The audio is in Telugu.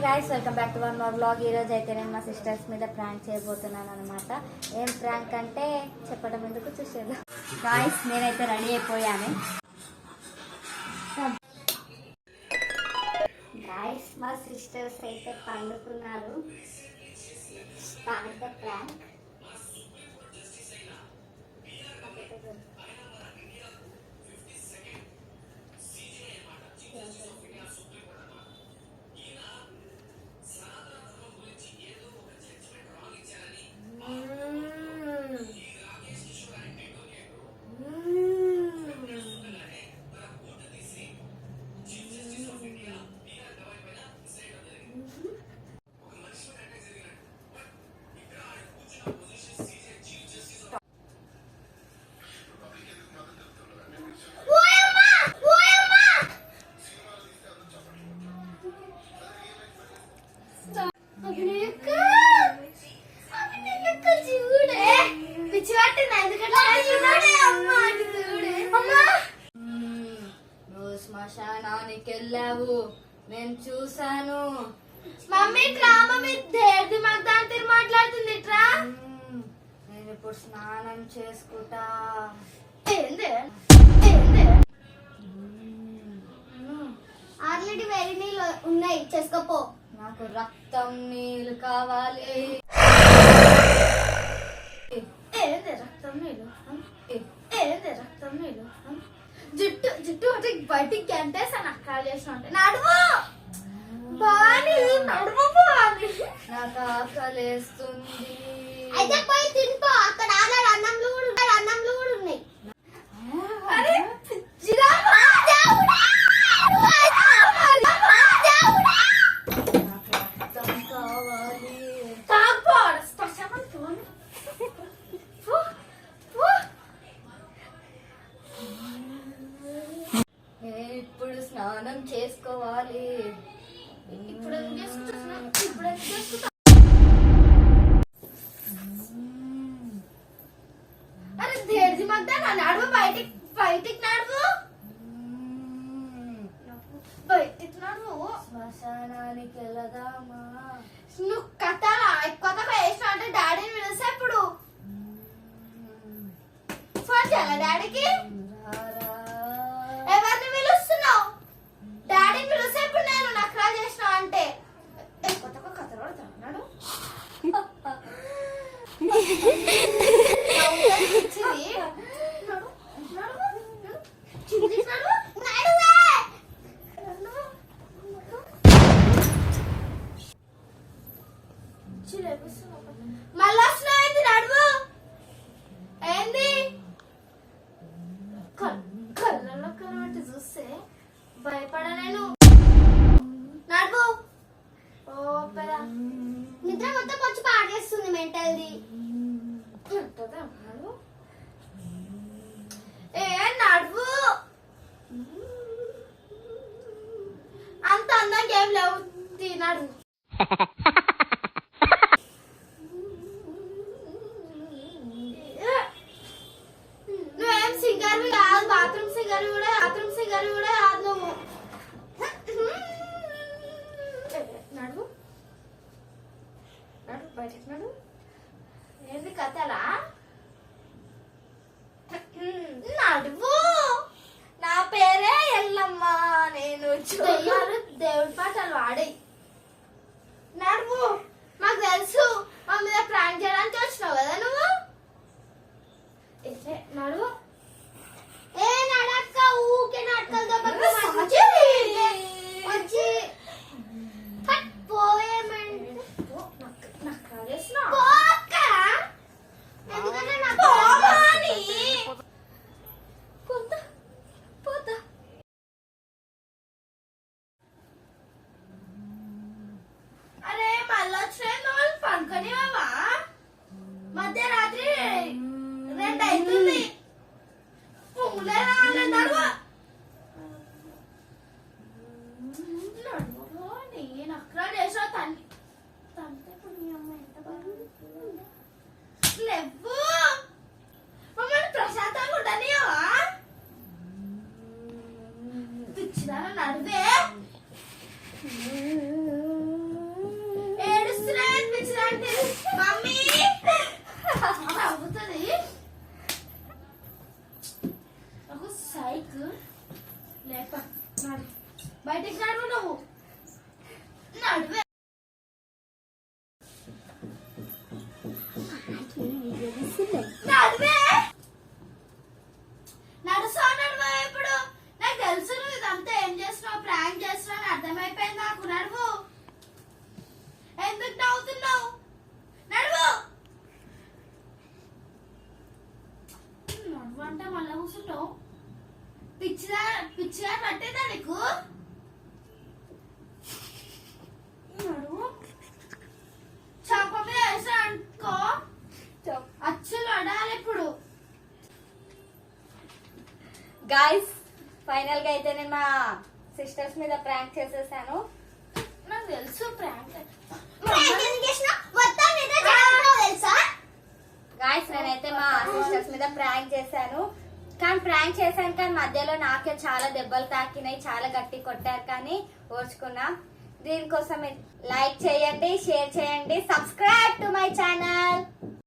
Guys welcome back to one more vlog. ఈ రోజు అయితే నేను మా సిస్టర్స్ మీద ప్రాంక్ చేయబోతున్నాను అనమాట. ఏం ప్రాంక్ అంటే చెప్పడం ఎందుకు చూసేద్దాం. గైస్ నేనైతే రెడీ అయిపోయాను. గైస్ మా సిస్టర్స్ అయితే పండుకున్నారు. Start the prank. శ్మశానానికి వెళ్ళావు, నేను చూసాను. మమ్మీ డ్రామా విద్యార్థి మాకు మాట్లాడుతుంది. నేను ఇప్పుడు స్నానం చేసుకుంటా. ఆల్రెడీ వేరే నీళ్ళు ఉన్నాయి, చేసుకోపో. నాకు రక్తం నీళ్ళు కావాలి. రక్తం నీళ్ళు రక్తం నీళ్ళు జుట్టు జుట్టు ఒకటి బయటికి గంటేసాను. అక్కడ చేసిన అంటే నడువు బాని నడువు బాని. నాకు ఆకలేస్తుంది. అయితే పోయి తినిపో. అక్కడ ఆల్రెడీ అన్నంలు కూడా ఉన్నాయి. అరే పిచ్చిగా ఇప్పుడు స్నానం చేసుకోవాలి. ఇప్పుడు అరే దేర్ది మగ్దా నడువు బయటికి నడువు శ్మశానానికి వెళదామా? నువ్వు కథలా కొత్తగా వేసిన అంటే డాడీని పిలిస్తే ఇప్పుడు ఫోన్ చేయాలా డాడీకి? ఎవరిని పిలుస్తున్నావు? డాడీని పిలిస్తే ఇప్పుడు నేను నక్రా చేసిన అంటే కొత్తగా కథ పడుతున్నాడు. మళ్ళీ వస్తున్నాయింది నడువు. ఏంది కళ్ళలో కనబట్టి చూస్తే భయపడా నేను. నడువు. ఓ పెద నిద్ర మొత్తం వచ్చి పాడేస్తుంది మెంటల్ది. నడువు. ఏ నడువు. అంత అందంగా ఏం లేవు. నడువు. నువ్వేం సింగర్వి కాదు. బాత్రూమ్ సింగర్ కూడా కాదు నువ్వు. నడువు బయటకు నడువు. ఏంది కథలా? నడువు. నా పేరే ఎల్లమ్మ. నేను దేవుడి పాటలు వాడే. నడువు. మాకు తెలుసు మా మీద ప్రాంక్ చేయడానికి వచ్చినావు కదా నువ్వు. నడువు. ఏ నడక్క ఊకే నడకలు వచ్చి పోయేమంటే ఎందుకంటే నాకు పోతా. అరే మళ్ళీ వచ్చిన పనుకొనివా? మధ్యరాత్రి 2 అవుతుంది. నడువు. నేను అక్కడ చేసా తండ్రి లేవు. మమ్మల్ని ప్రశాంతంగా ఉండనివా? పిచ్చిదాన నడువే. బయటికి నడువు నువ్వు. నడువే. నడువే. నడుస్తావు నడువా ఇప్పుడు. నాకు తెలుసు నువ్వు ఇదంతా ఏం చేస్తున్నావు, ప్రాంక్ చేస్తున్నావు అని అర్థమైపోయింది నాకు. నడువు. ఎందుకు నవ్వుతున్నావు? నడువు. నడువు అంటే మళ్ళా కూర్చుంటావు. పిచ్చిగా పట్టేదా నీకు? నడువు. చంప మీద వేసా అనుకో అచ్చులు పడాలి ఇప్పుడు. గాయస్ ఫైనల్ గా అయితే నేను మా సిస్టర్స్ మీద ప్రాంక్ చేసేసాను. నాకు తెలుసు ప్రాంక్ గాయస్ నేనైతే మా సిస్టర్స్ మీద ప్రాంక్ చేశాను. కానీ మధ్యలో నాకే చాలా దెబ్బలు తాకినాయి, చాలా గట్టి కొట్టారు, కానీ ఓర్చుకున్నా. దీనికోసం లైక్ చేయండి, షేర్ చేయండి, సబ్స్క్రైబ్ టు మై ఛానల్.